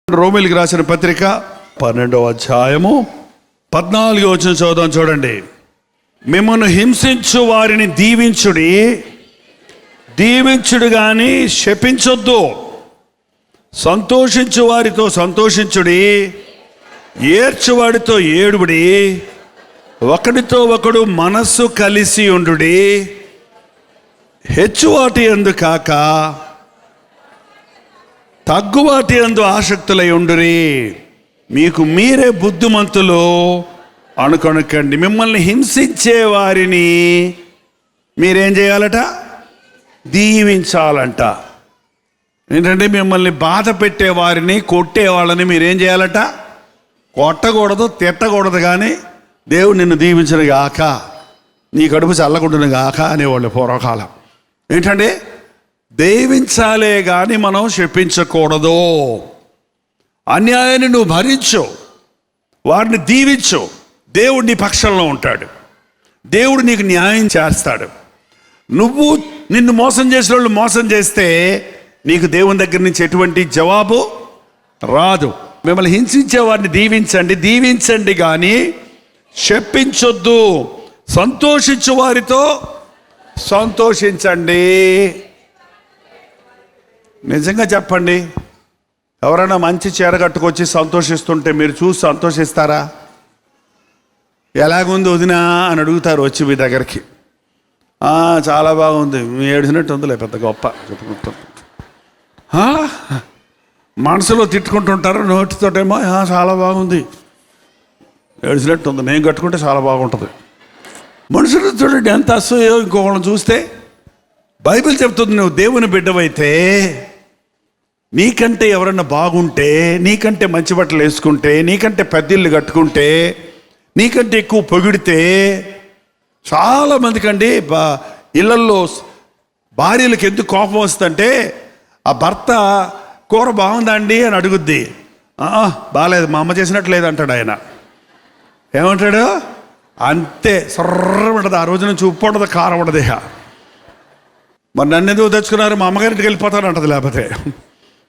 రోమీయులకు రాసిన పత్రిక 12వ అధ్యాయము 14వ వచనం చదువుదాం. చూడండి. మిమ్మల్ని హింసించు వారిని దీవించుడు గాని శపించొద్దు. సంతోషించు వారితో సంతోషించుడి, ఏడ్చువాడితో ఏడుబడి, ఒకడితో ఒకడు మనస్సు కలిసి ఉండుడి. హెచ్చువాటి యందు కాక తగ్గువాటి యందు ఆసక్తులై ఉండురి. మీకు మీరే బుద్ధిమంతులు అనుకొనకండి. మిమ్మల్ని హింసించే వారిని మీరేం చేయాలట? దీవించాలంట. ఏంటంటే మిమ్మల్ని బాధ పెట్టే వారిని, కొట్టే వాళ్ళని మీరేం చేయాలట? కొట్టకూడదు, తిట్టకూడదు. కానీ దేవుడు నిన్ను దీవించను గాక, నీ కడుపు చల్లకుండును గాక అనేవాళ్ళు పూర్వకాలం. ఏంటంటే దీవించాలే కానీ మనం శపించకూడదు. అన్యాయాన్ని నువ్వు భరించు, వారిని దీవించు. దేవుడు నీ పక్షంలో ఉంటాడు, దేవుడు నీకు న్యాయం చేస్తాడు. నువ్వు నిన్ను మోసం చేసిన వాళ్ళు మోసం చేస్తే నీకు దేవుని దగ్గర నుంచి ఎటువంటి జవాబు రాదు. మిమ్మల్ని హింసించే వారిని దీవించండి కానీ శపించొద్దు. సంతోషించు వారితో సంతోషించండి. నిజంగా చెప్పండి, ఎవరైనా మంచి చీర కట్టుకొచ్చి సంతోషిస్తుంటే మీరు చూసి సంతోషిస్తారా? ఎలాగుంది వదినా అని అడుగుతారు వచ్చి మీ దగ్గరికి. చాలా బాగుంది, మీ ఏడిసినట్టు ఉందిలే, పెద్ద గొప్ప చెప్పుకుంటారు. మనసులో తిట్టుకుంటుంటారు, నోటితోటేమో చాలా బాగుంది, ఏడిసినట్టు ఉంది, నేను కట్టుకుంటే చాలా బాగుంటుంది. మనుషులు చూడండి ఎంత అసూయో. ఇంకొకళ్ళని చూస్తే బైబిల్ చెప్తుంది, నువ్వు దేవుని బిడ్డవైతే, నీకంటే ఎవరన్నా బాగుంటే, నీకంటే మంచి బట్టలు వేసుకుంటే, నీకంటే పెద్దిళ్ళు కట్టుకుంటే, నీకంటే ఎక్కువ పొగిడితే, చాలామందికి అండి ఇళ్ళల్లో భార్యలకు ఎందుకు కోపం వస్తుందంటే, ఆ భర్త కూర బాగుందండి అని అడుగుద్ది. బాగాలేదు, మా అమ్మ చేసినట్టు లేదంటాడు ఆయన. ఏమంటాడు? అంతే, సర్ర ఉండదు, ఆ రోజు నుంచి ఉప్పు ఉండదు, కారం ఉండదు. మరి నన్ను ఎందుకు తెచ్చుకున్నారు, మా అమ్మగారింటికి వెళ్ళిపోతాను అంటది. లేకపోతే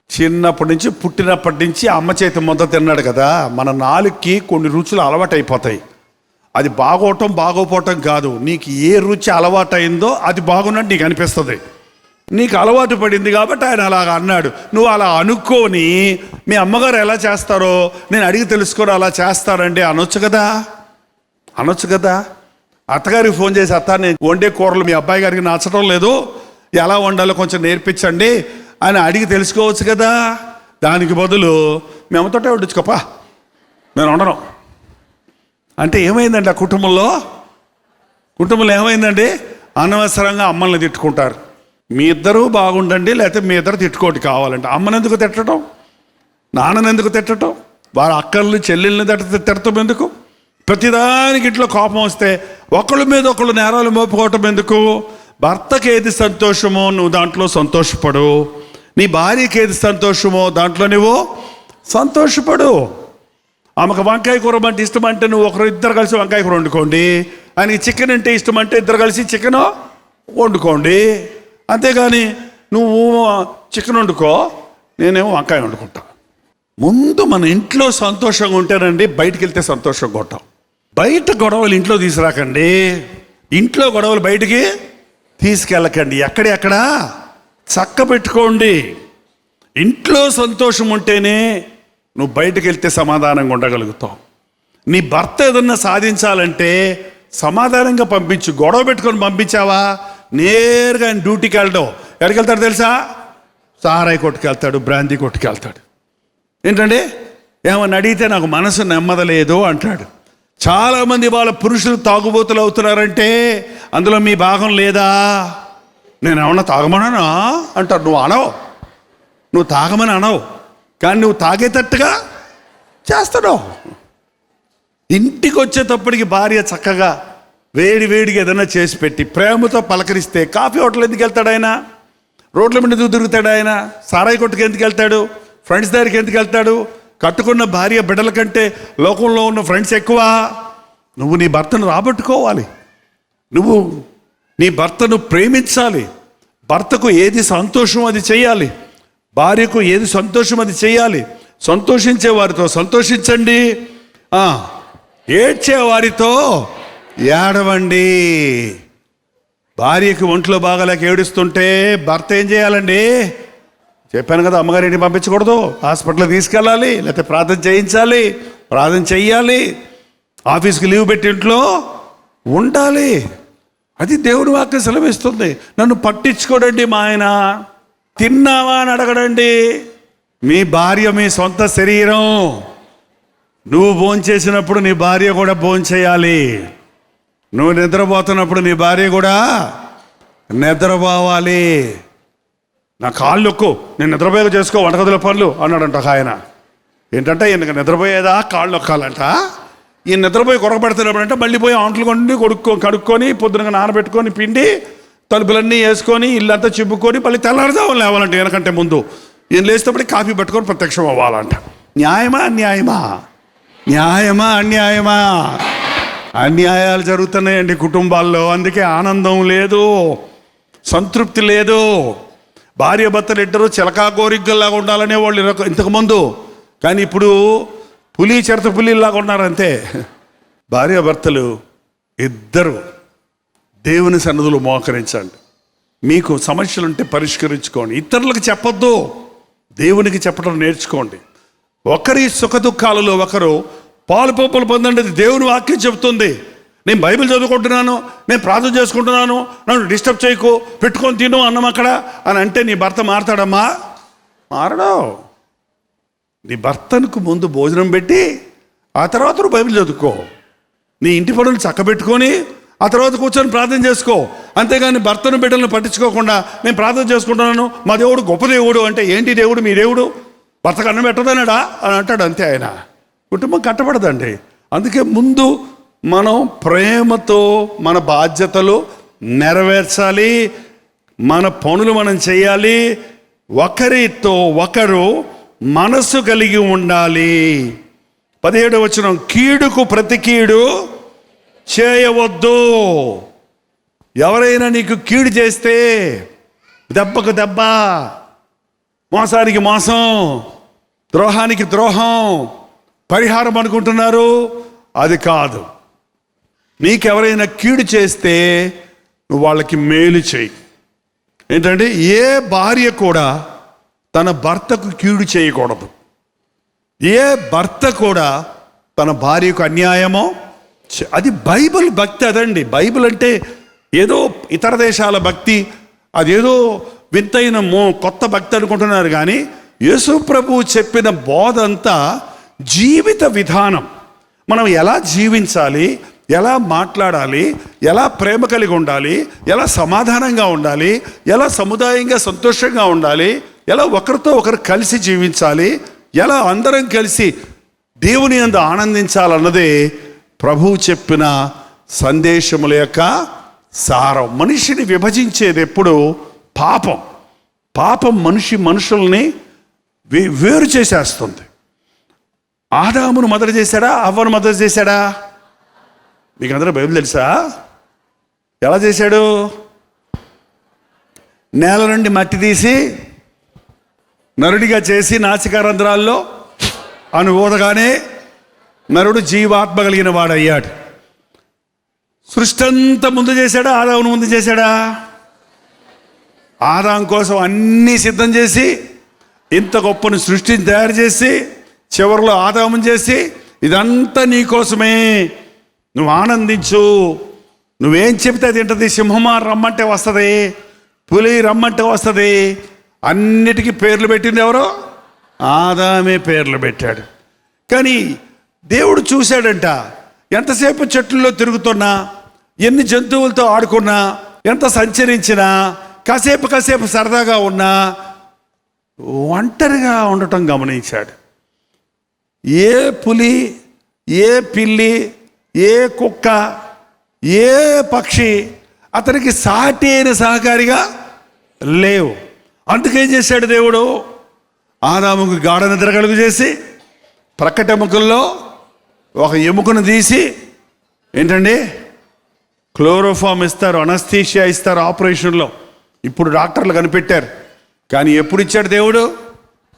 చిన్నప్పటి నుంచి, పుట్టినప్పటి నుంచి అమ్మ చేతి ముద్ద తిన్నాడు కదా, మన నాలుగుకి కొన్ని రుచులు అలవాటు అయిపోతాయి. అది బాగోపోవటం కాదు, నీకు ఏ రుచి అలవాటు అయిందో అది బాగున్నట్టు నీకు అనిపిస్తుంది. నీకు అలవాటు పడింది కాబట్టి ఆయన అలాగ అన్నాడు. నువ్వు అలా అనుకోని మీ అమ్మగారు ఎలా చేస్తారో నేను అడిగి తెలుసుకొని అలా చేస్తారండి అనొచ్చు కదా. అత్తగారికి ఫోన్ చేసి, అత్త నేను వండే కూరలు మీ అబ్బాయి గారికి నచ్చడం లేదు, ఎలా వండాలో కొంచెం నేర్పించండి అని అడిగి తెలుసుకోవచ్చు కదా. దానికి బదులు మేమతోటే వండించుకోపా, నేను వండను అంటే ఏమైందండి? ఆ కుటుంబంలో ఏమైందండి? అనవసరంగా అమ్మల్ని తిట్టుకుంటారు. మీ ఇద్దరూ బాగుండండి, లేకపోతే మీ ఇద్దరు తిట్టుకోటి కావాలంటే అమ్మని ఎందుకు తిట్టడం, నాన్నని ఎందుకు తిట్టడం, వారి అక్కల్ని చెల్లెల్ని తిట్టడం ఎందుకు? ప్రతిదానికి ఇంట్లో కోపం వస్తే ఒకళ్ళ మీద ఒకళ్ళు నేరాలు మోపుకోవటం ఎందుకు? భర్తకి ఏది సంతోషమో నువ్వు దాంట్లో సంతోషపడు, నీ భార్యకి ఏది సంతోషమో దాంట్లో నువ్వు సంతోషపడు. ఆమెకు వంకాయ కూర అంటే ఇష్టం అంటే నువ్వు ఇద్దరు కలిసి వంకాయ కూర వండుకోండి. ఆయనకి చికెన్ అంటే ఇష్టం అంటే ఇద్దరు కలిసి చికెన్ వండుకోండి. అంతేగాని నువ్వు చికెన్ వండుకో, నేనేమో వంకాయ వండుకుంటా. ముందు మన ఇంట్లో సంతోషంగా ఉంటేనండి బయటికి వెళ్తే సంతోషంగా ఉంటాం. బయట గొడవలు ఇంట్లో తీసుకురాకండి, ఇంట్లో గొడవలు బయటికి తీసుకెళ్ళకండి. ఎక్కడ చక్క పెట్టుకోండి. ఇంట్లో సంతోషం ఉంటేనే నువ్వు బయటకు వెళ్తే సమాధానంగా ఉండగలుగుతావు. నీ భర్త ఏదన్నా సాధించాలంటే సమాధానంగా పంపించు. గొడవ పెట్టుకొని పంపించావా, నేరుగా ఆయన డ్యూటీకి వెళ్ళడం. ఎక్కడికి వెళ్తాడు తెలుసా? సారాయి కొట్టుకెళ్తాడు, బ్రాందీ కొట్టుకెళ్తాడు. ఏంటంటే ఏమన్నా అడిగితే నాకు మనసు నెమ్మదలేదు అంటాడు. చాలామంది వాళ్ళ పురుషులు తాగుబోతులు అవుతున్నారంటే అందులో మీ భాగం లేదా? నేను ఏమన్నా తాగమన్నా అంటారు. నువ్వు తాగమని అనవు, కానీ నువ్వు తాగేటట్టుగా చేస్తున్నావు. ఇంటికి వచ్చేటప్పటికి భార్య చక్కగా వేడిగా ఏదైనా చేసి పెట్టి ప్రేమతో పలకరిస్తే, కాఫీ హోటల్ ఎందుకు వెళ్తాడు ఆయన? రోడ్ల మీద ఎందుకు తిరుగుతాడు ఆయన? సారాయి కొట్టుకు ఎందుకు వెళ్తాడు? ఫ్రెండ్స్ దగ్గరికి ఎందుకు వెళ్తాడు? కట్టుకున్న భార్య బిడ్డల కంటే లోకంలో ఉన్న ఫ్రెండ్స్ ఎక్కువ. నువ్వు నీ భర్తను రాబట్టుకోవాలి, నువ్వు నీ భర్తను ప్రేమించాలి. భర్తకు ఏది సంతోషం అది చేయాలి, భార్యకు ఏది సంతోషం అది చేయాలి. సంతోషించే వారితో సంతోషించండి, ఏడ్చే వారితో ఏడవండి. భార్యకి ఒంట్లో బాగాలేక ఏడుస్తుంటే భర్త ఏం చేయాలండి? చెప్పాను కదా, అమ్మగారింటికి పంపించకూడదు, హాస్పిటల్కి తీసుకెళ్ళాలి, లేకపోతే ప్రార్థన చేయించాలి, ప్రార్థన చెయ్యాలి, ఆఫీస్కి లీవ్ పెట్టి ఇంట్లో ఉండాలి. అది దేవుని వాక్యం సెలవిస్తుంది. నన్ను పట్టించుకోడండి మా ఆయన. తిన్నావా అని అడగడండి. మీ భార్య మీ సొంత శరీరం. నువ్వు భోంచేసినప్పుడు నీ భార్య కూడా భోంచేయాలి. నువ్వు నిద్రపోతున్నప్పుడు నీ భార్య కూడా నిద్రపోవాలి. నా కాళ్ళు ఎక్కువ, నేను నిద్రపోయేగా చేసుకో వంటగదుల పనులు అన్నాడంట ఒక ఆయన. ఏంటంటే ఈయనకి నిద్రపోయేదా కాళ్ళు నొక్కాలంట. ఈయన నిద్రపోయి కొరకబెడుతున్నప్పుడంటే మళ్ళీ పోయి ఆంట్లు కొండి కడుక్కొని పొద్దునగా నానబెట్టుకొని పిండి తలుపులన్నీ వేసుకొని ఇల్లంతా చిప్పుకొని మళ్ళీ తెల్లారుజామున లేవాలంట. ఈయనకంటే ముందు ఈయన లేచేటప్పటికి కాఫీ పెట్టుకొని ప్రత్యక్షం అవ్వాలంట. న్యాయమా అన్యాయమా? న్యాయమా అన్యాయమా? అన్యాయాలు జరుగుతున్నాయండి కుటుంబాల్లో. అందుకే ఆనందం లేదు, సంతృప్తి లేదు. భార్య భర్తలు ఇద్దరు చిలకా గోరిగ్గల్లాగా ఉండాలనే వాళ్ళు ఇంతకుముందు, కానీ ఇప్పుడు పులి చిరత పులిలాగా ఉన్నారంతే. భార్య భర్తలు ఇద్దరు దేవుని సన్నిధిలో మోకరించండి. మీకు సమస్యలుంటే పరిష్కరించుకోండి. ఇతరులకు చెప్పొద్దు, దేవునికి చెప్పడం నేర్చుకోండి. ఒకరి సుఖ దుఃఖాలలో ఒకరు పాలు పంపులు పొందండి. దేవుని వాక్యం చెబుతుంది. నేను బైబిల్ చదువుకుంటున్నాను, నేను ప్రార్థన చేసుకుంటున్నాను, నన్ను డిస్టర్బ్ చేయకు, పెట్టుకొని తిను అన్నం అక్కడ అని అంటే నీ భర్త మారతాడమ్మా? మారడు. నీ భర్తకు ముందు భోజనం పెట్టి ఆ తర్వాత నువ్వు బైబిల్ చదువుకో. నీ ఇంటి పనులు చక్కబెట్టుకొని ఆ తర్వాత కూర్చొని ప్రార్థన చేసుకో. అంతేగాని భర్తను బిడ్డలను పట్టించుకోకుండా నేను ప్రార్థన చేసుకుంటున్నాను, మా దేవుడు గొప్ప దేవుడు అంటే ఏంటి దేవుడు? మీ దేవుడు భర్తకు అన్నం పెట్టదన్నాడా అని అంటాడు. అంతే. ఆయన కుటుంబం కట్టబడదండి. అందుకే ముందు మనం ప్రేమతో మన బాధ్యతలు నెరవేర్చాలి, మన పనులు మనం చేయాలి. ఒకరితో ఒకరు మనసు కలిగి ఉండాలి. 17వ వచనం, కీడుకు ప్రతి కీడు చేయవద్దు. ఎవరైనా నీకు కీడు చేస్తే దెబ్బకు దెబ్బ, మోసానికి మోసం, ద్రోహానికి ద్రోహం పరిహారం అనుకుంటున్నారు. అది కాదు. నీకెవరైనా కీడు చేస్తే నువ్వు వాళ్ళకి మేలు చేయి. ఏంటంటే ఏ భార్య కూడా తన భర్తకు కీడు చేయకూడదు. ఏ భర్త కూడా తన భార్యకు అన్యాయమో, అది బైబిల్ భక్తి. అదండి బైబిల్ అంటే. ఏదో ఇతర దేశాల భక్తి, అదేదో వింతైన కొత్త భక్తి అనుకుంటున్నారు. కానీ యేసు ప్రభువు చెప్పిన బోధ అంతా జీవిత విధానం. మనం ఎలా జీవించాలి, ఎలా మాట్లాడాలి, ఎలా ప్రేమ కలిగి ఉండాలి, ఎలా సమాధానంగా ఉండాలి, ఎలా సముదాయంగా సంతోషంగా ఉండాలి, ఎలా ఒకరితో ఒకరు కలిసి జీవించాలి, ఎలా అందరం కలిసి దేవుని యందు ఆనందించాలన్నదే ప్రభువు చెప్పిన సందేశముల యొక్క సారం. మనిషిని విభజించేది ఎప్పుడు పాపం. పాపం మనుషుల్ని వేరు చేసేస్తుంది. ఆదామును మొదలు చేశాడా, అవ్వను మొదలు చేశాడా? మీకు అందరూ బైబిల్ తెలుసా? ఎలా చేశాడు? నేల నుండి మట్టి తీసి నరుడిగా చేసి నాసికారంధ్రాల్లో అని ఊదగానే నరుడు జీవాత్మ కలిగిన వాడయ్యాడు. సృష్టి అంతా ముందు చేశాడా, ఆదామును ముందు చేశాడా? ఆదాం కోసం అన్నీ సిద్ధం చేసి ఇంత గొప్పని సృష్టిని తయారు చేసి చివరిలో ఆదామును చేసి ఇదంతా నీ కోసమే, నువ్వు ఆనందించు, నువ్వేం చెప్తే అది ఏంటది. సింహమా రమ్మంటే వస్తుంది, పులి రమ్మంటే వస్తుంది. అన్నిటికీ పేర్లు పెట్టింది ఎవరో? ఆదామే పేర్లు పెట్టాడు. కానీ దేవుడు చూశాడంట, ఎంతసేపు చెట్లలో తిరుగుతున్నా, ఎన్ని జంతువులతో ఆడుకున్నా, ఎంత సంచరించినా, కాసేపు సరదాగా ఉన్నా ఒంటరిగా ఉండటం గమనించాడు. ఏ పులి, ఏ పిల్లి, ఏ కుక్క, ఏ పక్షి అతనికి సాటి అయిన సహకారిగా లేవు. అందుకేం చేశాడు దేవుడు? ఆదాముకు గాఢ నిద్ర కలుగు చేసి ప్రక్కటెముకల్లో ఒక ఎముకను తీసి, ఏంటండి క్లోరోఫామ్ ఇస్తారు, అనస్థీషియా ఇస్తారు ఆపరేషన్లో. ఇప్పుడు డాక్టర్లు కనిపెట్టారు. కానీ ఎప్పుడు ఇచ్చాడు దేవుడు?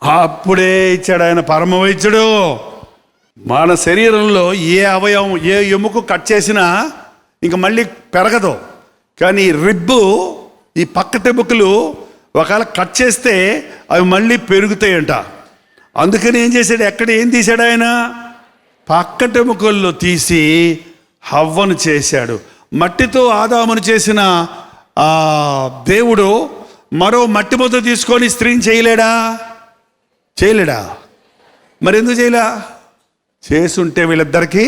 అప్పుడే ఇచ్చాడు ఆయన పరమ వైద్యుడు. మన శరీరంలో ఏ అవయవం, ఏ ఎముక కట్ చేసినా ఇంక మళ్ళీ పెరగదు. కానీ ఈ రిబ్బు, ఈ పక్కటెముకలు ఒకవేళ కట్ చేస్తే అవి మళ్ళీ పెరుగుతాయంట. అందుకని ఏం చేశాడు, ఏం తీశాడు ఆయన? పక్కటెముకల్లో తీసి హవ్వను చేశాడు. మట్టితో ఆదామును చేసిన దేవుడు మరో మట్టి ముద్ద తీసుకొని స్త్రీని చేయలేడా? మరి ఎందుకు చేయలే? చేసుంటే వీళ్ళిద్దరికీ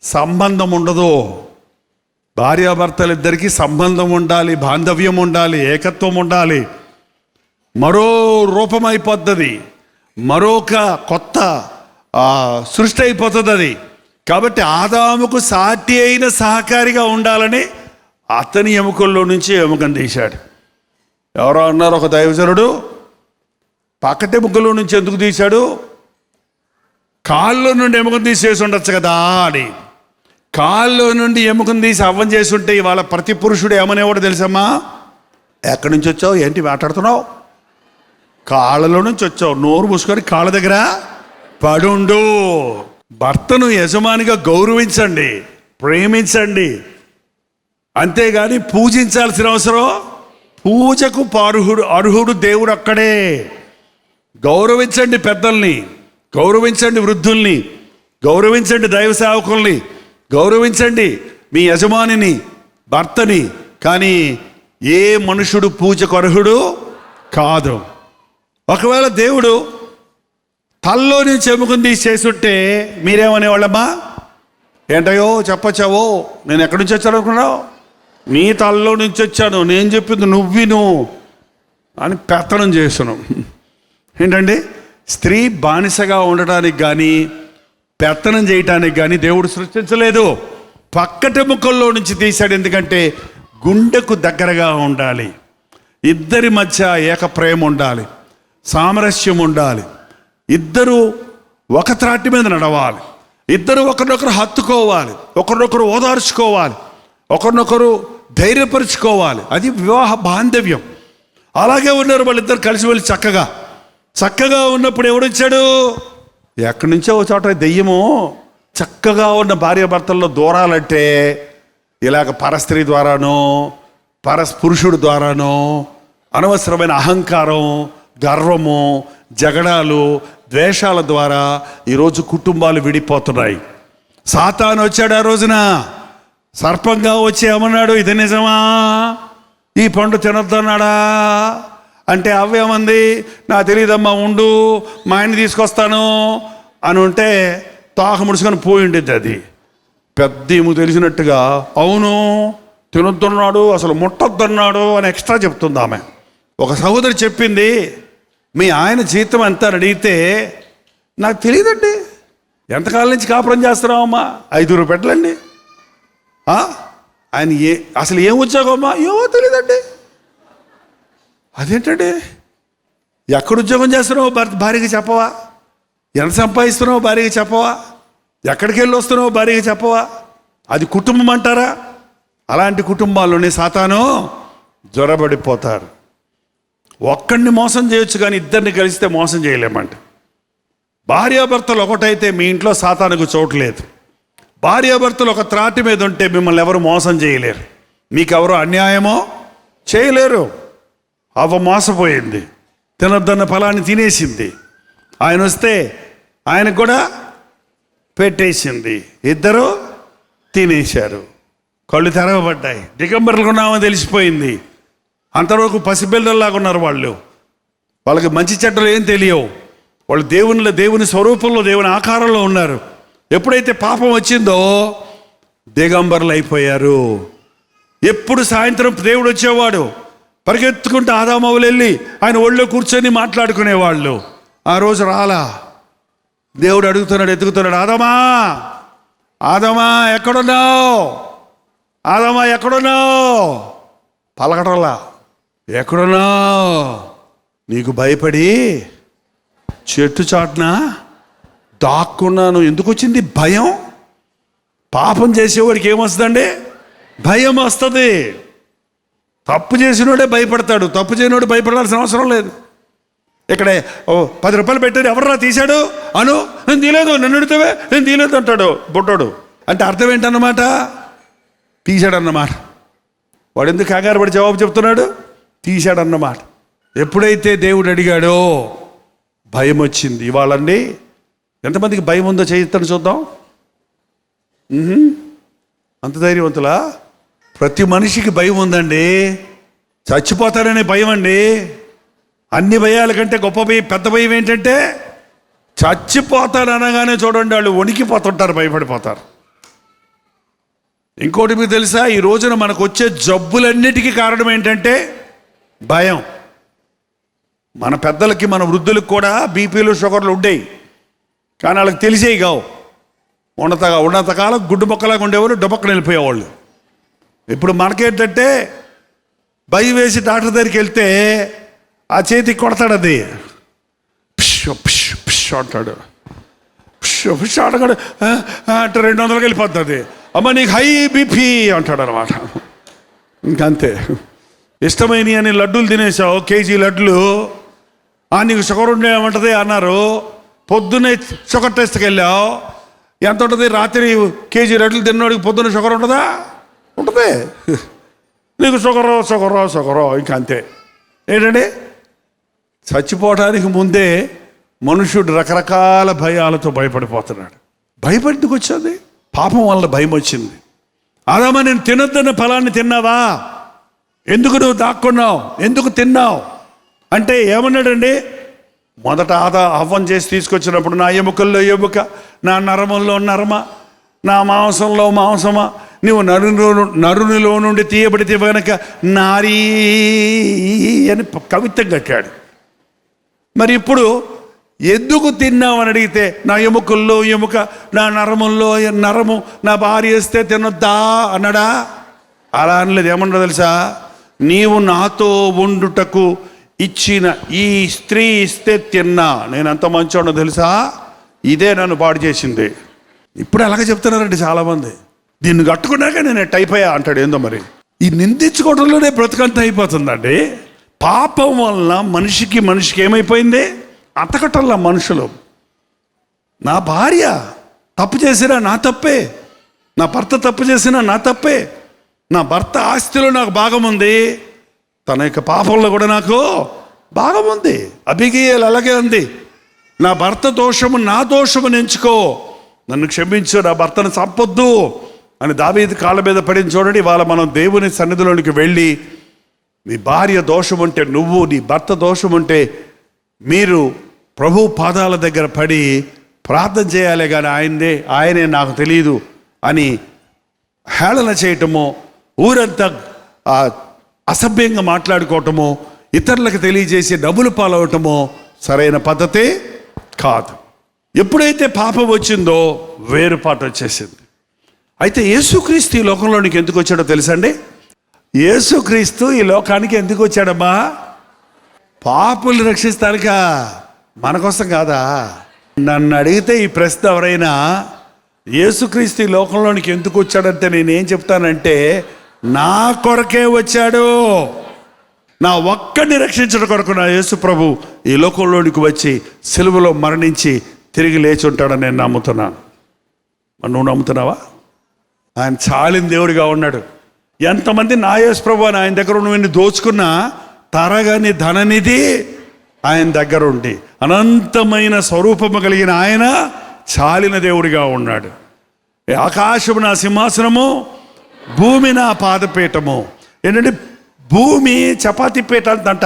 సంబంధం ఉండదు. భార్యాభర్తలిద్దరికీ సంబంధం ఉండాలి, బాంధవ్యం ఉండాలి, ఏకత్వం ఉండాలి. మరో రూపం అయిపోతుంది, మరొక కొత్త సృష్టి అయిపోతుంది అది. కాబట్టి ఆదాముకు సాటి అయిన సహకారిగా ఉండాలని అతని ఎముకల్లో నుంచి ఎముకను తీశాడు. ఎవరో అన్నారు, ఒక దైవజనుడు, పక్కటెముకల్లో నుంచి ఎందుకు తీశాడు? కాళ్ళలో నుండి ఎముకను తీసేసి ఉండొచ్చు కదా అని. కాళ్ళలో నుండి ఎముకను తీసి అవ్వం చేసి ఉంటే ఇవాళ ప్రతి పురుషుడు ఏమనేవాడు తెలుసమ్మా? ఎక్కడి నుంచి వచ్చావు, ఏంటి మాట్లాడుతున్నావు? కాళ్ళలో నుంచి వచ్చావు, నోరు మూసుకొని కాళ్ళ దగ్గర పడుండు. భర్తను యజమానిగా గౌరవించండి, ప్రేమించండి, అంతేగాని పూజించాల్సిన అవసరం, పూజకు అర్హుడు దేవుడు అక్కడే. గౌరవించండి పెద్దల్ని, గౌరవించండి వృద్ధుల్ని, గౌరవించండి దైవ సేవకుల్ని, గౌరవించండి మీ యజమానిని, భర్తని. కానీ ఏ మనుషుడు పూజకు అర్హుడు కాదు. ఒకవేళ దేవుడు తల్లో నుంచి ఎముకను తీసి చేసుంటే మీరేమనేవాళ్ళమ్మా? ఏంటయ్యో చెప్పచ్చావో, నేను ఎక్కడి నుంచి వచ్చాను అనుకున్నావు? నీ తల్లో నుంచి వచ్చాను, నేను చెప్పింది నువ్విను అని పెత్తనం చేస్తున్నాం. ఏంటండి, స్త్రీ బానిసగా ఉండటానికి కానీ పెత్తనం చేయటానికి కానీ దేవుడు సృష్టించలేదు. పక్కటెముకల్లో నుంచి తీశాడు. ఎందుకంటే గుండెకు దగ్గరగా ఉండాలి, ఇద్దరి మధ్య ఏక ప్రేమ ఉండాలి, సామరస్యం ఉండాలి, ఇద్దరు ఒక త్రాటి మీద నడవాలి, ఇద్దరు ఒకరినొకరు హత్తుకోవాలి, ఒకరినొకరు ఓదార్చుకోవాలి, ఒకరినొకరు ధైర్యపరుచుకోవాలి. అది వివాహ బాంధవ్యం. అలాగే ఉన్నారు వాళ్ళిద్దరు కలిసి వెళ్ళి చక్కగా ఉన్నప్పుడు ఎవడొచ్చాడు? ఎక్కడి నుంచో ఒక చోట దెయ్యము. చక్కగా ఉన్న భార్యాభర్తల్లో దూరాలంటే ఇలాగ పరస్త్రీ ద్వారానో పురుషుడు ద్వారానో అనవసరమైన అహంకారం, గర్వము, జగడాలు, ద్వేషాల ద్వారా ఈరోజు కుటుంబాలు విడిపోతున్నాయి. సాతాను వచ్చాడు ఆ రోజున, సర్పంగా వచ్చి ఏమన్నాడు, ఇది నిజమా, ఈ పండు తినొద్దన్నాడా అంటే అవ్వేమంది, నాకు తెలియదమ్మా, ఉండు మా ఆయన్ని తీసుకొస్తాను అని ఉంటే తాక ముడుచుకొని పోయి ఉండేది. అది పెద్ద ఏమో తెలిసినట్టుగా, అవును తినొద్దన్నాడు, అసలు ముట్టొద్దన్నాడు అని ఎక్స్ట్రా చెప్తుంది ఆమె. ఒక సహోదరి చెప్పింది, మీ ఆయన జీతం ఎంత అని అడిగితే, నాకు తెలియదండి, ఎంతకాలం నుంచి కాపురం చేస్తున్నావమ్మా? 5 పెట్టలండి. ఆయన అసలు ఏం ఉద్యోగమ్మా? ఏమో తెలియదండి. అదేంటండి, ఎక్కడ ఉద్యోగం చేస్తున్నావు భార్యకి చెప్పవా? ఎంత సంపాదిస్తున్నావు భార్యకి చెప్పవా? ఎక్కడికి వెళ్ళి వస్తున్నావు భార్యకి చెప్పవా? అది కుటుంబం అంటారా? అలాంటి కుటుంబాల్లోనే సాతాను జ్వరబడిపోతారు. ఒక్కడిని మోసం చేయొచ్చు కానీ ఇద్దరిని కలిస్తే మోసం చేయలేమంట. భార్యాభర్తలు ఒకటైతే మీ ఇంట్లో సాతానుకు చోట్లేదు. భార్యాభర్తలు ఒక త్రాటి మీద ఉంటే మిమ్మల్ని ఎవరు మోసం చేయలేరు, మీకెవరు అన్యాయమో చేయలేరు. అవ్వ మోసపోయింది, తినొద్దన్న ఫలాన్ని తినేసింది. ఆయన వస్తే ఆయనకు కూడా పెట్టేసింది, ఇద్దరు తినేశారు. కళ్ళు తెరవబడ్డాయి, దిగంబరులు ఉన్నామని తెలిసిపోయింది. అంతవరకు పసిపిల్లల్లాగా ఉన్నారు వాళ్ళు, వాళ్ళకి మంచి చెడ్డలు ఏం తెలియవు. వాళ్ళు దేవుని స్వరూపంలో, దేవుని ఆకారంలో ఉన్నారు. ఎప్పుడైతే పాపం వచ్చిందో దిగంబరులు అయిపోయారు. ఎప్పుడు సాయంత్రం దేవుడు వచ్చేవాడు, పరిగెత్తుకుంటూ ఆదామవులు వెళ్ళి ఆయన ఒళ్ళో కూర్చొని మాట్లాడుకునేవాళ్ళు. ఆ రోజు రాలా. దేవుడు ఎత్తుకుతున్నాడు, ఆదామా ఎక్కడున్నావు, ఆదామా ఎక్కడున్నావు? పలకటంలా, ఎక్కడున్నావు? నీకు భయపడి చెట్టు చాటున దాక్కున్నాను. ఎందుకు వచ్చింది భయం? పాపం చేసేవాడికి ఏమొస్తుందండి? భయం వస్తుంది. తప్పు చేసినోడే భయపడతాడు, తప్పు చేయనోడు భయపడాల్సిన అవసరం లేదు. ఇక్కడే 10 రూపాయలు పెట్టారు, ఎవర్రా తీశాడు అను, నేను తీయలేదు, నన్ను అడిగితే నేను తీయలేదు అంటాడు బుడ్డోడు. అంటే అర్థం ఏంటన్నమాట? తీశాడన్నమాట. వాడు ఎందుకు కంగారు పడి జవాబు చెప్తున్నాడు? తీశాడన్నమాట. ఎప్పుడైతే దేవుడు అడిగాడో భయం వచ్చింది. ఇవాళండి ఎంతమందికి భయం ఉందో చేయొద్దని చూద్దాం. అంత ధైర్యవంతులా? ప్రతి మనిషికి భయం ఉందండి. చచ్చిపోతారనే భయం అండి. అన్ని భయాల కంటే గొప్ప భయం, పెద్ద భయం ఏంటంటే చచ్చిపోతాడు అనగానే చూడండి వాళ్ళు వణికిపోతుంటారు, భయపడిపోతారు. ఇంకోటి మీకు తెలుసా, ఈ రోజున మనకు వచ్చే జబ్బులన్నిటికీ కారణం ఏంటంటే భయం. మన పెద్దలకి, మన వృద్ధులకు కూడా బీపీలు షుగర్లు ఉండేవి, కానీ వాళ్ళకి తెలిసేవి కావు. ఉన్నతకాలం గుడ్డు మొక్కలాగా ఉండేవాళ్ళు, డొబక్కన వెళ్ళిపోయేవాళ్ళు. ఇప్పుడు మనకేంటంటే భయం వేసి డాక్టర్ దగ్గరికి వెళ్తే ఆ చేతికి కొడతాడు, అది పిష్ పిష్ పిష్ అంటాడు. పిష్ పిష్ అడగాడు అంటే 200కి వెళ్ళిపోతుంది. అమ్మ నీకు హై బీపీ అంటాడు అనమాట. ఇంకంతే. ఇష్టమైనవి అని లడ్డూలు తినేసావు, కేజీ లడ్లు, నీకు షుగర్ ఉండేమంటది అన్నారు. పొద్దున్నే షుగర్ టెస్ట్కి వెళ్ళావు, ఎంత ఉంటుంది? రాత్రి కేజీ లడ్లు తిన్నోడికి పొద్దున్న షుగర్ ఉంటుందా? ఉంటుంది. నీకు షుగరో ఇంకంతే. ఏంటండి, చచ్చిపోవడానికి ముందే మనుషుడు రకరకాల భయాలతో భయపడిపోతున్నాడు. భయపడికి వచ్చింది, పాపం వల్ల భయం వచ్చింది. ఆదామా, నేను తినొద్దన్న ఫలాన్ని తిన్నావా? ఎందుకు నువ్వు దాక్కున్నావు? ఎందుకు తిన్నావు అంటే ఏమన్నాడండి? మొదట హవ్వం చేసి తీసుకొచ్చినప్పుడు నా ఎముకల్లో ఎముక, నా నరముల్లో నరమ, నా మాంసంలో మాంసమా, నువ్వు నరునిలో నుండి తీయబడితే కనుక నారీ అని కవిత్వం కట్టాడు. మరి ఇప్పుడు ఎందుకు తిన్నావు అని అడిగితే నా ఎముకల్లో ఎముక, నా నరముల్లో నరము, నా భార్య వేస్తే తినొద్దా అన్నాడా? అలా అనలేదు. ఏమన్నా తెలుసా? నీవు నాతో ఉండుటకు ఇచ్చిన ఈ స్త్రీ ఇస్తే తిన్నా. నేను ఎంత మంచోడో తెలుసా? ఇదే నన్ను పాడు చేసింది. ఇప్పుడు అలాగే చెప్తున్నారండి చాలామంది. దీన్ని కట్టుకున్నాక నేను అయిపోయా అంటాడు. ఏందో మరి ఈ నిందించుకోవడంలోనే బ్రతుకంతా అయిపోతుందండి. పాపం వలన మనిషికి ఏమైపోయింది? అతకటల్లా మనుషులు. నా భార్య తప్పు చేసినా నా తప్పే, నా భర్త తప్పు చేసినా నా తప్పే, నా భర్త ఆస్తిలో నాకు భాగం ఉంది, తన యొక్క పాపంలో కూడా నాకు భాగం ఉంది. అబిగయీల్ అలాగే ఉంది. నా భర్త దోషము నా దోషము ఎంచుకో, నన్ను క్షమించు, నా భర్తను చంపొద్దు అని దావీదు కాళ్ళ మీద పడిన చూడండి. ఇవాళ మనం దేవుని సన్నిధిలోనికి వెళ్ళి నీ భార్య దోషం ఉంటే, నువ్వు నీ భర్త దోషం ఉంటే మీరు ప్రభు పాదాల దగ్గర పడి ప్రార్థన చేయాలి. కానీ ఆయనే నాకు తెలియదు అని హేళన చేయటమో, ఊరంతా అసభ్యంగా మాట్లాడుకోవటమో, ఇతరులకు తెలియజేసి డబ్బులు పాలవటమో సరైన పద్ధతి కాదు. ఎప్పుడైతే పాపం వచ్చిందో వేరుపాటు వచ్చేసింది. అయితే యేసుక్రీస్తు ఈ లోకంలోనికి ఎందుకు వచ్చాడో తెలుసండి? యేసుక్రీస్తు ఈ లోకానికి ఎందుకు వచ్చాడమ్మా? పాపుల్ని రక్షిస్తానికా, మన కోసం కాదా? నన్ను అడిగితే ఈ ప్రశ్న ఎవరైనా యేసుక్రీస్తు ఈ లోకంలోనికి ఎందుకు వచ్చాడంటే నేనేం చెప్తానంటే, నా కొరకే వచ్చాడు. నా ఒక్కడిని రక్షించడం కొరకు నా యేసు ప్రభు ఈ లోకంలోనికి వచ్చి సిలువలో మరణించి తిరిగి లేచి ఉంటాడని నేను నమ్ముతున్నాను. నువ్వు నమ్ముతున్నావా? ఆయన చాలిన దేవుడిగా ఉన్నాడు. ఎంతమంది నా యేసు ప్రభు అని ఆయన దగ్గర నువ్వు దోచుకున్నా తరగని ధననిధి ఆయన దగ్గర ఉండి అనంతమైన స్వరూపము కలిగిన ఆయన చాలిన దేవుడిగా ఉన్నాడు. ఆకాశము నా సింహాసనము, భూమి నా పాదపీఠము. ఏంటంటే భూమి చపాతీ పీట అంట.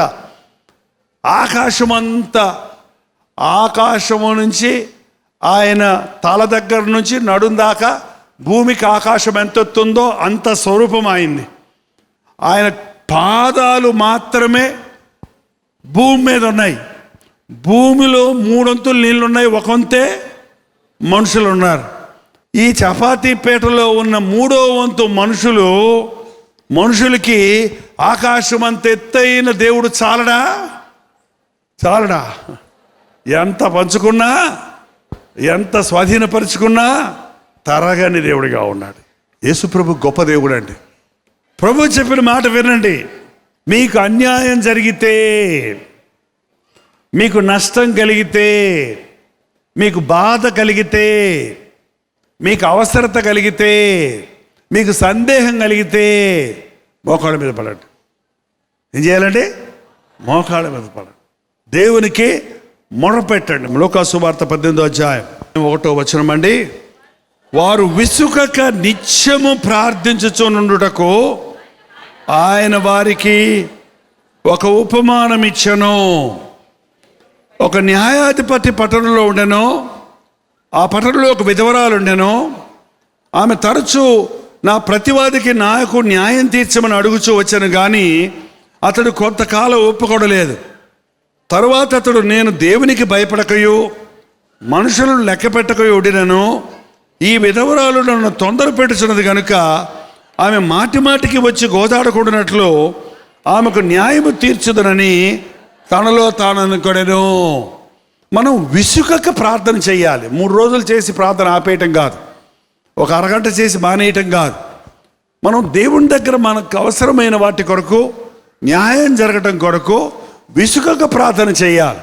ఆకాశము నుంచి ఆయన తల దగ్గర నుంచి నడుం దాకా భూమికి ఆకాశం ఎంత ఎత్తుందో అంత స్వరూపం అయింది. ఆయన పాదాలు మాత్రమే భూమి మీద ఉన్నాయి. భూమిలో 3 వంతులు నీళ్ళు ఉన్నాయి, 1 వంతే మనుషులు ఉన్నారు. ఈ చపాతీ పీటలో ఉన్న 3వ వంతు మనుషులకి ఆకాశం అంత ఎత్తైన దేవుడు చాలడా? ఎంత పంచుకున్నా, ఎంత స్వాధీనపరుచుకున్నా తరగని దేవుడిగా ఉన్నాడు. యేసు ప్రభు గొప్ప దేవుడు అండి. ప్రభు చెప్పిన మాట వినండి. మీకు అన్యాయం జరిగితే మీకు నష్టం కలిగితే, మీకు బాధ కలిగితే, మీకు అవసరత కలిగితే, మీకు సందేహం కలిగితే మోకాళ్ళ మీద పడండి. ఏం చేయాలండి? మోకాళ్ళ మీద పడండి. దేవునికి మొరపెట్టండి. లూకా సువార్త 18వ అధ్యాయం 1వ వచనం అండి. వారు విసుకక నిత్యము ప్రార్థించుచునుండుటకు ఆయన వారికి ఒక ఉపమానం ఇచ్చెను. ఒక న్యాయాధిపతి పట్టణంలో ఉండెను. ఆ పట్టణంలో ఒక విధవరాలు ఉండెను. ఆమె తరచూ నా ప్రతివాదికి నాకు న్యాయం తీర్చమని అడుగుచూ వచ్చాను, కానీ అతడు కొంతకాలం ఒప్పుకోడలేదు. తరువాత అతడు, నేను దేవునికి భయపడకయు మనుషులను లెక్క పెట్టకయు ఉండినను, ఈ విధవరాలు నన్ను తొందర పెట్టుచున్నది కనుక ఆమె మాటి మాటికి వచ్చి గోదాడకూడనట్లు ఆమెకు న్యాయము తీర్చుదనని తనలో తాను అనుకొనెను. మనం విసుకక ప్రార్థన చేయాలి. 3 రోజులు చేసి ప్రార్థన ఆపేయటం కాదు, ఒక అరగంట చేసి మానేయటం కాదు. మనం దేవుని దగ్గర మనకు అవసరమైన వాటి కొరకు, న్యాయం జరగటం కొరకు విసుకక ప్రార్థన చేయాలి.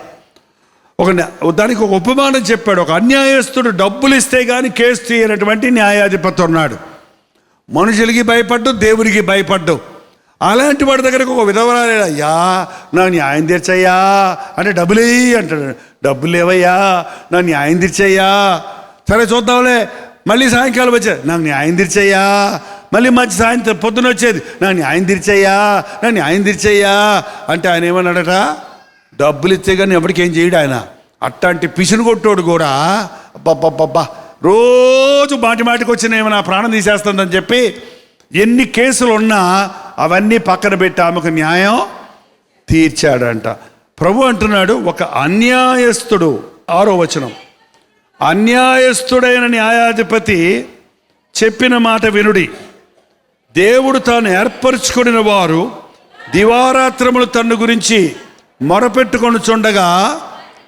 దానికి ఒక ఉపమానం చెప్పాడు. ఒక అన్యాయస్తుడు డబ్బులు ఇస్తే కానీ కేసు తీయనటువంటి న్యాయాధిపతి ఉన్నాడు. మనుషులకి భయపడ్డు, దేవునికి భయపడ్డు. అలాంటి వాడి దగ్గరకు ఒక విధవరాలు, అయ్యా నా న్యాయం తీర్చయ్యా అంటే డబ్బులు అంటాడు. డబ్బులు లేవయ్యా, నా న్యాయం తీర్చయ్యా. సరే చూద్దాంలే. మళ్ళీ సాయంకాలం వచ్చేది, నాకు న్యాయం తీర్చయ్యా. మళ్ళీ సాయంత్రం పొద్దున వచ్చేది, నాకు న్యాయం తీర్చయ్యా, నా న్యాయం తీర్చయ్యా అంటే ఆయన ఏమన్నాడట, డబ్బులు ఇస్తే కానీ ఎవరికేం చేయడు ఆయన. అట్లాంటి పిసిని కొట్టోడు కూడా అబ్బబ్బబ్బబ్బా రోజు మాటి మాటికి వచ్చిన నా ప్రాణం తీసేస్తుందని చెప్పి ఎన్ని కేసులు ఉన్నా అవన్నీ పక్కన పెట్టి ఆమెకు న్యాయం తీర్చాడంట. ప్రభు అంటున్నాడు, ఒక అన్యాయస్తుడు, 6వ వచనం, అన్యాయస్తుడైన న్యాయాధిపతి చెప్పిన మాట వినుడి. దేవుడు తాను ఏర్పరచుకొనిన వారు దివారాత్రములు తన్ను గురించి మొరపెట్టుకొనుచుండగా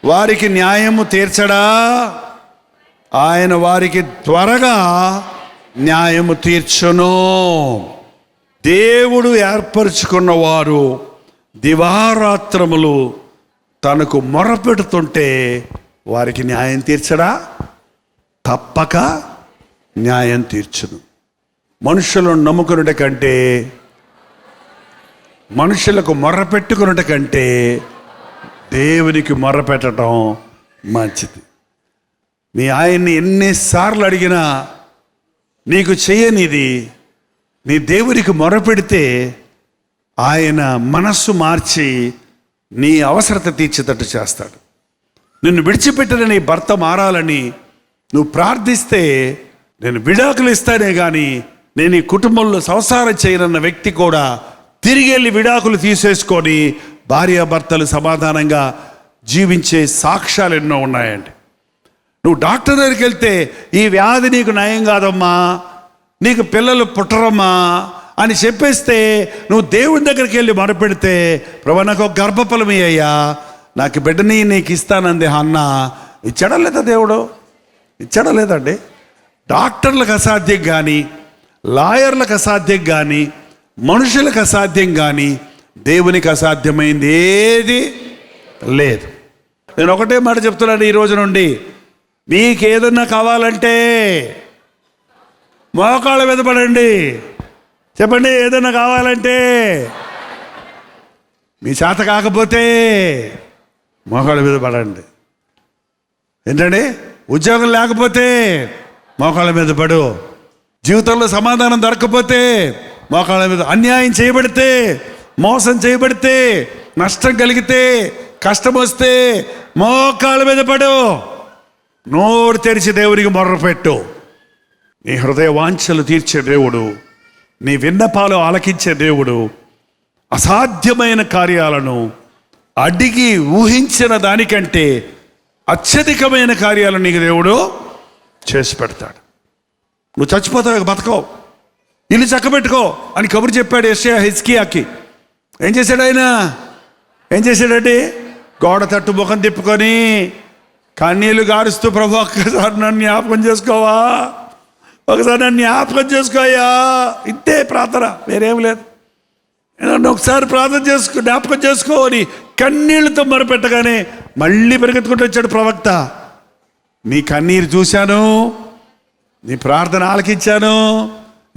వారికి న్యాయము తీర్చడా? ఆయన వారికి త్వరగా న్యాయము తీర్చును. దేవుడు ఏర్పరచుకున్న వారు దివారాత్రములు తనకు మొరపెడుతుంటే వారికి న్యాయం తీర్చడా? తప్పక న్యాయం తీర్చును. మనుషులను నమ్ముకున్నట కంటే, మనుషులకు మొర్రపెట్టుకున్నట కంటే దేవునికి మొర్రపెట్టడం మంచిది. మీ ఆయన్ని ఎన్నిసార్లు అడిగినా నీకు చేయనిది నీ దేవునికి మొరపెడితే ఆయన మనస్సు మార్చి నీ అవసరత తీర్చేటట్టు చేస్తాడు. నిన్ను విడిచిపెట్టిన నీ భర్త మారాలని నువ్వు ప్రార్థిస్తే, నేను విడాకులు ఇస్తానే కానీ నేను ఈ కుటుంబంలో సంసారం చేయనన్న వ్యక్తి కూడా తిరిగి వెళ్ళి విడాకులు తీసేసుకొని భార్యాభర్తలు సమాధానంగా జీవించే సాక్ష్యాలు ఎన్నో ఉన్నాయండి. నువ్వు డాక్టర్ దగ్గరికి వెళ్తే, ఈ వ్యాధి నీకు నయం కాదమ్మా, నీకు పిల్లలు పుట్టరమ్మా అని చెప్పేస్తే, నువ్వు దేవుని దగ్గరికి వెళ్ళి మొరపెడితే, ప్రభు నాకు ఒక గర్భఫలం అయ్యా, నాకు బిడ్డని నీకు ఇస్తానంది అన్న, ఇచ్చాడా లేదా దేవుడు? ఇచ్చాడా లేదండి? డాక్టర్లకు అసాధ్యం కానీ, లాయర్లకు అసాధ్యం కానీ, మనుషులకు అసాధ్యం కానీ దేవునికి అసాధ్యమైంది ఏది లేదు. నేను ఒకటే మాట చెప్తున్నాను ఈ రోజు నుండి, మీకు ఏదన్నా కావాలంటే మోకాళ్ళ మీద పడండి. చెప్పండి, ఏదన్నా కావాలంటే. మీ చేత కాకపోతే మోకాళ్ళ మీద పడండి. ఏంటండి, ఉద్యోగం లేకపోతే మోకాళ్ళ మీద పడు. జీవితంలో సమాధానం దొరకకపోతే మోకాళ్ళ మీద. అన్యాయం చేయబడితే, మోసం చేయబడితే, నష్టం కలిగితే, కష్టం వస్తే మోకాళ్ళ మీద పడు. నోరు తెరిచి దేవునికి మొర్రపెట్టు. నీ హృదయ వాంఛలు తీర్చే దేవుడు, నీ విన్నపాలు ఆలకించే దేవుడు, అసాధ్యమైన కార్యాలను అడిగి ఊహించిన దానికంటే అత్యధికమైన కార్యాలను నీకు దేవుడు చేసి పెడతాడు. నువ్వు చచ్చిపోతావు, బతకవు, ఇల్లు చక్కబెట్టుకో అని కబురు చెప్పాడు యెషయా హిజ్కియాకి. ఏం చేశాడు ఆయన? ఏం చేశాడండి? గోడ తట్టు ముఖం తిప్పుకొని కన్నీళ్లు గారుస్తూ, ప్రభు ఒక్కసారి నన్ను జ్ఞాపకం చేసుకోవా, ఒకసారి నన్ను జ్ఞాపకం చేసుకోయా. ఇంతే ప్రార్థన, వేరేం లేదు. నన్ను ఒకసారి ప్రార్థన జ్ఞాపకం చేసుకో అని కన్నీళ్లతో మొరపెట్టగానే మళ్ళీ పరిగెత్తుకుంటూ వచ్చాడు ప్రవక్త. నీ కన్నీరు చూశాను, నీ ప్రార్థన ఆలకించాను,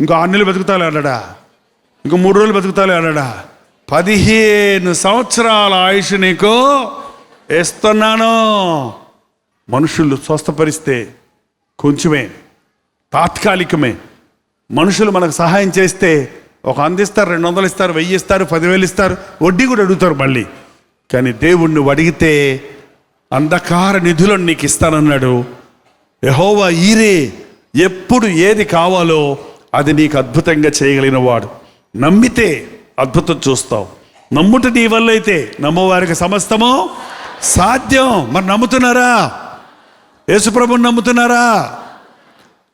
ఇంకో 6 నెలలు బతుకుతాలే అన్నాడా, ఇంకో 3 రోజులు బతుకుతాలే అన్నాడా? 15 సంవత్సరాల ఆయుష్ నీకు ఇస్తున్నాను. మనుషులు స్వస్థపరిస్తే కొంచెమే, తాత్కాలికమే. మనుషులు మనకు సహాయం చేస్తే 100 ఇస్తారు, 200 ఇస్తారు, 1000 ఇస్తారు, 10,000 ఇస్తారు, వడ్డీ కూడా అడుగుతారు మళ్ళీ. కానీ దేవుణ్ణి అడిగితే అంధకార నిధులను నీకు ఇస్తానన్నాడు. యెహోవా ఈరే, ఎప్పుడు ఏది కావాలో అది నీకు అద్భుతంగా చేయగలిగిన వాడు. నమ్మితే అద్భుతం చూస్తావు. నమ్ముట నీ వల్ల అయితే నమ్మవారికి సమస్తము సాధ్యం. మరి నమ్ముతున్నారా? యేసుప్రభుని నమ్ముతున్నారా?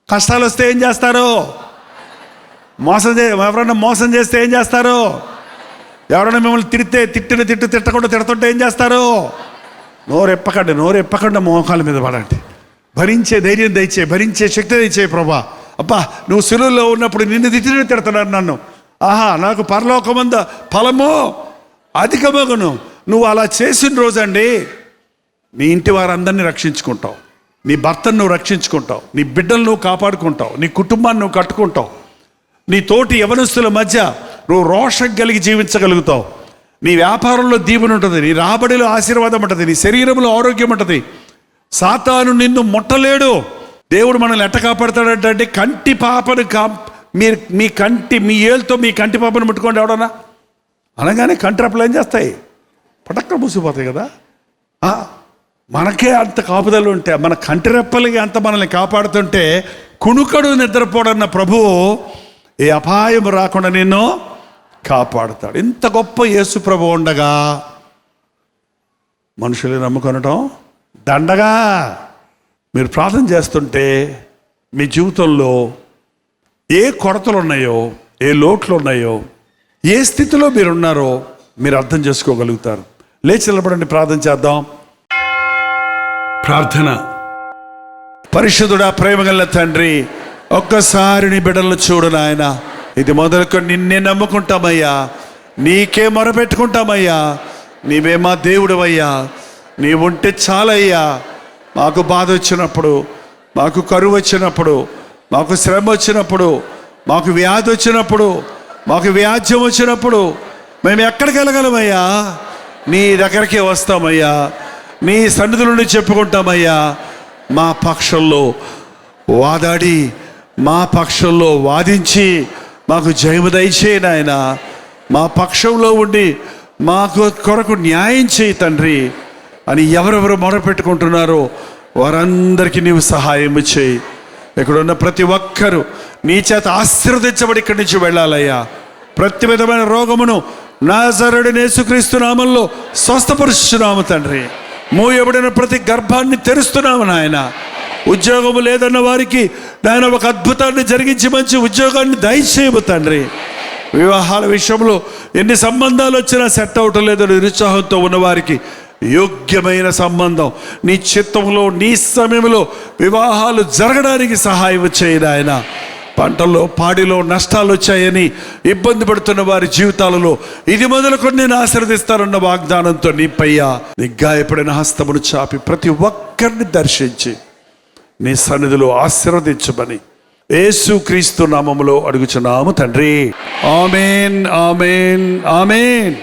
కష్టాలు వస్తే ఏం చేస్తారు? ఎవరైనా మోసం చేస్తే ఏం చేస్తారు? ఎవరైనా మిమ్మల్ని తిట్టకుండా తిడుతుంటే ఏం చేస్తారు? నోరు ఎప్పకుండా మోకాల మీద పడండి. భరించే ధైర్యం దయచే, భరించే శక్తి దయచే ప్రభా. అబ్బా, నువ్వు సిలువలో ఉన్నప్పుడు నిన్ను తిడుతున్నారు నన్ను. ఆహా, నాకు పరలోకమంద ఫలము అధికమగును. నువ్వు అలా చేసిన రోజండి నీ ఇంటి వారందరినీ రక్షించుకుంటావు, నీ భర్తను నువ్వు రక్షించుకుంటావు, నీ బిడ్డలు నువ్వు కాపాడుకుంటావు, నీ కుటుంబాన్ని నువ్వు కట్టుకుంటావు, నీ తోటి యవనస్తుల మధ్య నువ్వు రోషం కలిగి జీవించగలుగుతావు. నీ వ్యాపారంలో దీవెన ఉంటుంది, నీ రాబడిలో ఆశీర్వాదం ఉంటుంది, నీ శరీరంలో ఆరోగ్యం ఉంటుంది. సాతాను నిన్ను ముట్టలేడు. దేవుడు మనల్ని ఎట్ట కాపాడతాడంటే, కంటి పాపను మీ ఏళ్ళతో మీ కంటి పాపను ముట్టుకోండి ఎవడన్నా అనగానే కంటి రెప్పలు ఏం చేస్తాయి? పటక్క మూసిపోతాయి కదా. మనకే అంత కాపుదలు ఉంటే, మన కంటి రెప్పలకి అంత మనల్ని కాపాడుతుంటే, కుణుకడు నిద్రపోడన్న ప్రభువు ఏ అపాయం రాకుండా నిన్ను కాపాడుతాడు. ఇంత గొప్ప యేసు ప్రభు ఉండగా మనుషులు నమ్ముకొనటం దండగా. మీరు ప్రార్థన చేస్తుంటే మీ జీవితంలో ఏ కొరతలు ఉన్నాయో, ఏ లోట్లు ఉన్నాయో, ఏ స్థితిలో మీరున్నారో మీరు అర్థం చేసుకోగలుగుతారు. లేచి నిలబడండి, ప్రార్థన చేద్దాం. ప్రార్థన. పరిశుద్ధుడా, ప్రేమగల తండ్రి, ఒక్కసారి నీ బిడ్డలను చూడు నాయన. ఇది మొదలుకొని నిన్నే నమ్ముకుంటామయ్యా, నీకే మొరపెట్టుకుంటామయ్యా. నీవే మా దేవుడవయ్యా, నీవుంటే చాలయ్యా. మాకు బాధ వచ్చినప్పుడు, మాకు కరువు వచ్చినప్పుడు, మాకు శ్రమ వచ్చినప్పుడు, మాకు వ్యాధి వచ్చినప్పుడు, మాకు వ్యాజ్యం వచ్చినప్పుడు మేము ఎక్కడికి వెళ్ళగలమయ్యా? నీ దగ్గరికి వస్తామయ్యా, నీ సన్నిధి నుండి చెప్పుకుంటామయ్యా. మా పక్షంలో వాదాడి, మా పక్షంలో వాదించి మాకు జయము దయచేయి నాయన. మా పక్షంలో ఉండి మాకు కొరకు న్యాయం చేయి తండ్రి అని ఎవరెవరు మొరపెట్టుకుంటున్నారో వారందరికీ నీవు సహాయం చేయి. ఇక్కడ ఉన్న ప్రతి ఒక్కరూ నీ చేత ఆశీర్వదించబడి ఇక్కడి నుంచి వెళ్ళాలయ్యా. ప్రతి విధమైన రోగమును నాజరేయుడైన యేసుక్రీస్తు నామములో స్వస్థపరుస్తున్నాము తండ్రి. మూయబడిన ప్రతి గర్భాన్ని తెరుస్తున్నాము నాయన. ఉద్యోగము లేదన్న వారికి నాయన ఒక అద్భుతాన్ని జరిగించి మంచి ఉద్యోగాన్ని దయచేయము తండ్రి. వివాహాల విషయంలో ఎన్ని సంబంధాలు వచ్చినా సెట్ అవటం లేదని నిరుత్సాహంతో ఉన్నవారికి యోగ్యమైన సంబంధం నీ చిత్తంలో, నీ సమయంలో వివాహాలు జరగడానికి సహాయం చేయను ఆయన. పంటల్లో పాడిలో నష్టాలు వచ్చాయని ఇబ్బంది పడుతున్న వారి జీవితాలలో ఇది మొదలుకొని నేను ఆశీర్వదిస్తానన్న వాగ్దానంతో నీపయ్యా నీ గాయపడిన హస్తమును చాపి ప్రతి ఒక్కరిని దర్శించి నీ సన్నిధిలో ఆశీర్వదించమని యేసుక్రీస్తు నామములో అడుగుచున్నాము తండ్రి. ఆమేన్, ఆమేన్, ఆమేన్.